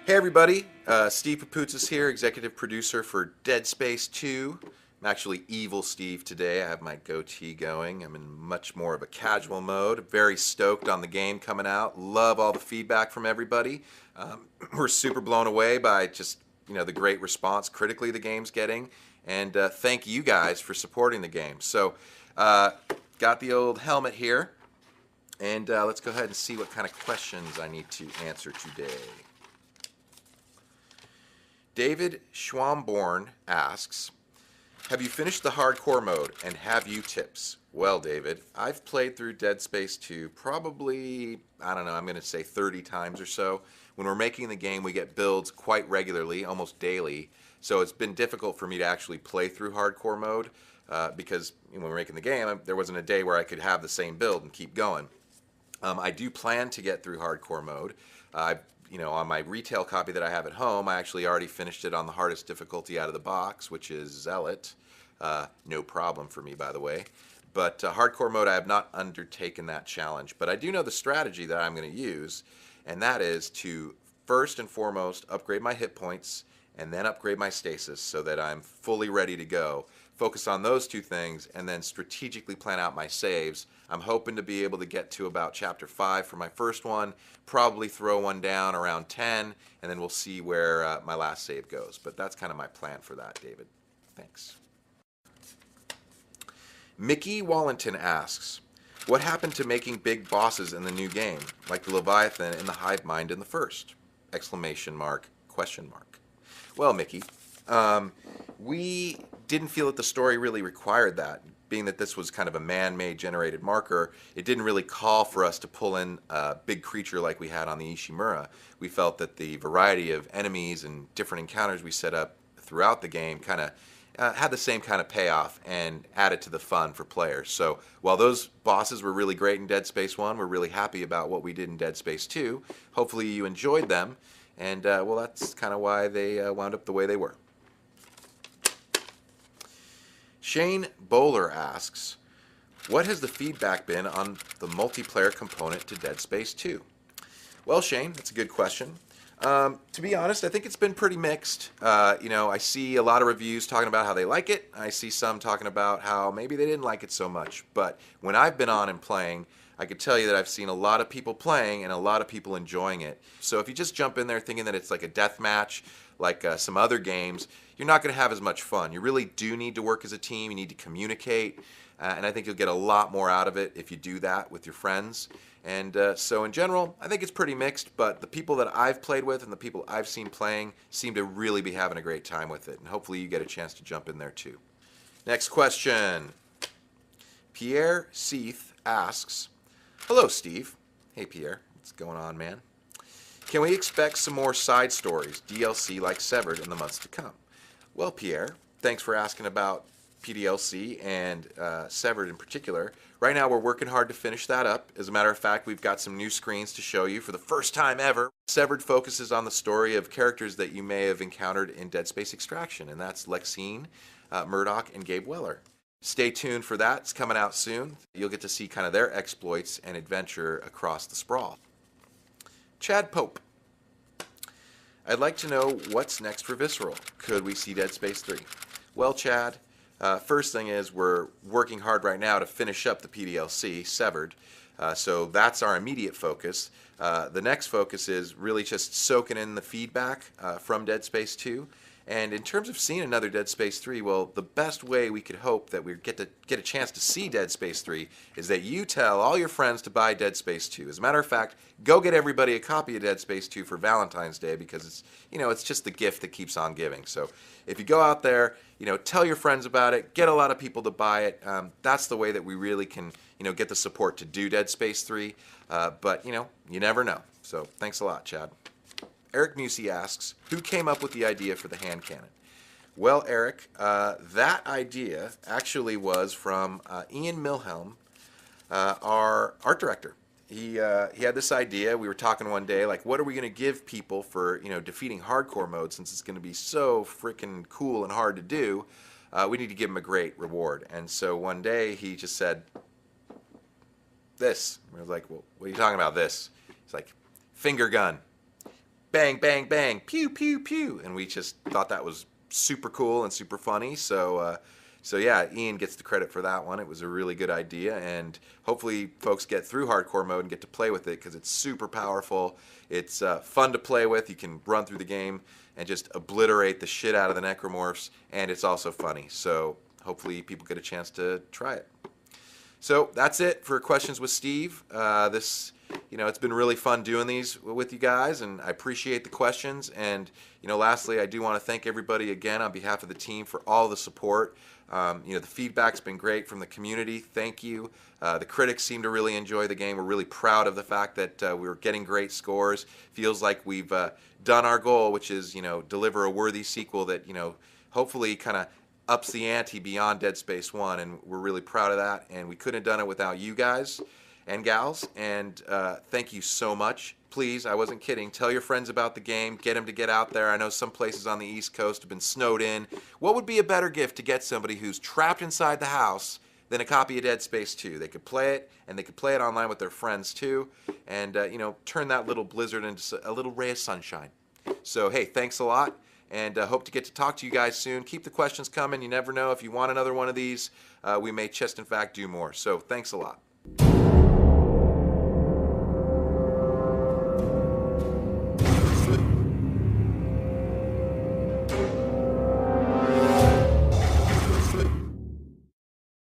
Hey everybody, Steve Paputzis here, executive producer for Dead Space 2. I'm actually Evil Steve today. I have my goatee going. I'm in much more of a casual mode. Very stoked on the game coming out. Love all the feedback from everybody. We're super blown away by just the great response critically the game's getting, and thank you guys for supporting the game. So, got the old helmet here, and let's go ahead and see what kind of questions I need to answer today. David Schwamborn asks, have you finished the hardcore mode and have you tips? Well, David, I've played through Dead Space 2 probably, I don't know, I'm going to say 30 times or so. When we're making the game, we get builds quite regularly, almost daily. So it's been difficult for me to actually play through hardcore mode because when we were making the game, there wasn't a day where I could have the same build and keep going. I do plan to get through hardcore mode. On my retail copy that I have at home, I actually already finished it on the hardest difficulty out of the box, which is Zealot. No problem for me, by the way. But hardcore mode, I have not undertaken that challenge. But I do know the strategy that I'm going to use, and that is to first and foremost upgrade my hit points and then upgrade my stasis so that I'm fully ready to go. Focus on those two things and then strategically plan out my saves. I'm hoping to be able to get to about chapter 5 for my first one, probably throw one down around 10, and then we'll see where my last save goes. But that's kind of my plan for that, David. Thanks. Mickey Wallington asks, what happened to making big bosses in the new game, like the Leviathan and the Hive Mind in the first? Exclamation mark, question mark. Well, Mickey, we didn't feel that the story really required that. Being that this was kind of a man-made generated marker, it didn't really call for us to pull in a big creature like we had on the Ishimura. We felt that the variety of enemies and different encounters we set up throughout the game kind of had the same kind of payoff and added to the fun for players. So while those bosses were really great in Dead Space 1, we're really happy about what we did in Dead Space 2. Hopefully you enjoyed them, and well, that's kind of why they wound up the way they were. Shane Bowler asks, what has the feedback been on the multiplayer component to Dead Space 2? Well, Shane, that's a good question. To be honest, I think it's been pretty mixed. I see a lot of reviews talking about how they like it. I see some talking about how maybe they didn't like it so much. But when I've been on and playing, I could tell you that I've seen a lot of people playing and a lot of people enjoying it. So if you just jump in there thinking that it's like a death match, like some other games, you're not going to have as much fun. You really do need to work as a team. You need to communicate. And I think you'll get a lot more out of it if you do that with your friends. And so in general, I think it's pretty mixed, but the people that I've played with and the people I've seen playing seem to really be having a great time with it. And hopefully you get a chance to jump in there too. Next question. Pierre Seath asks, hello, Steve. Hey, Pierre. What's going on, man? Can we expect some more side stories, DLC like Severed, in the months to come? Well, Pierre, thanks for asking about PDLC and Severed in particular. Right now we're working hard to finish that up. As a matter of fact, we've got some new screens to show you for the first time ever. Severed focuses on the story of characters that you may have encountered in Dead Space Extraction, and that's Lexine, Murdoch, and Gabe Weller. Stay tuned for that. It's coming out soon. You'll get to see kind of their exploits and adventure across the sprawl. Chad Pope. I'd like to know what's next for Visceral. Could we see Dead Space 3? Well, Chad, first thing is we're working hard right now to finish up the PDLC, Severed. So that's our immediate focus. The next focus is really just soaking in the feedback from Dead Space 2. And in terms of seeing another Dead Space 3, well, the best way we could hope that we get a chance to see Dead Space 3 is that you tell all your friends to buy Dead Space 2. As a matter of fact, go get everybody a copy of Dead Space 2 for Valentine's Day because it's just the gift that keeps on giving. So if you go out there, tell your friends about it, get a lot of people to buy it. That's the way that we really can, get the support to do Dead Space 3. But you never know. So thanks a lot, Chad. Eric Musey asks, who came up with the idea for the hand cannon? Well, Eric, that idea actually was from Ian Milhelm, our art director. He had this idea. We were talking one day, like, what are we going to give people for defeating hardcore mode since it's going to be so freaking cool and hard to do? We need to give them a great reward. And so one day he just said, this. We were like, well, what are you talking about? This? It's like, finger gun. bang, bang, bang, pew, pew, pew. And we just thought that was super cool and super funny. So yeah, Ian gets the credit for that one. It was a really good idea, and hopefully folks get through hardcore mode and get to play with it because it's super powerful. It's fun to play with. You can run through the game and just obliterate the shit out of the necromorphs, and it's also funny. So hopefully people get a chance to try it. So that's it for Questions with Steve. It's been really fun doing these with you guys, and I appreciate the questions. And lastly, I do want to thank everybody again on behalf of the team for all the support. The feedback's been great from the community. Thank you. The critics seem to really enjoy the game. We're really proud of the fact that we were getting great scores. Feels like we've done our goal, which is deliver a worthy sequel that hopefully kind of ups the ante beyond Dead Space 1, and we're really proud of that. And we couldn't have done it without you guys and gals, and thank you so much. Please, I wasn't kidding, tell your friends about the game, get them to get out there. I know some places on the East Coast have been snowed in. What would be a better gift to get somebody who's trapped inside the house than a copy of Dead Space 2? They could play it, and they could play it online with their friends too, and turn that little blizzard into a little ray of sunshine. So hey, thanks a lot, and hope to get to talk to you guys soon. Keep the questions coming. You never know, if you want another one of these, we may just in fact do more. So thanks a lot.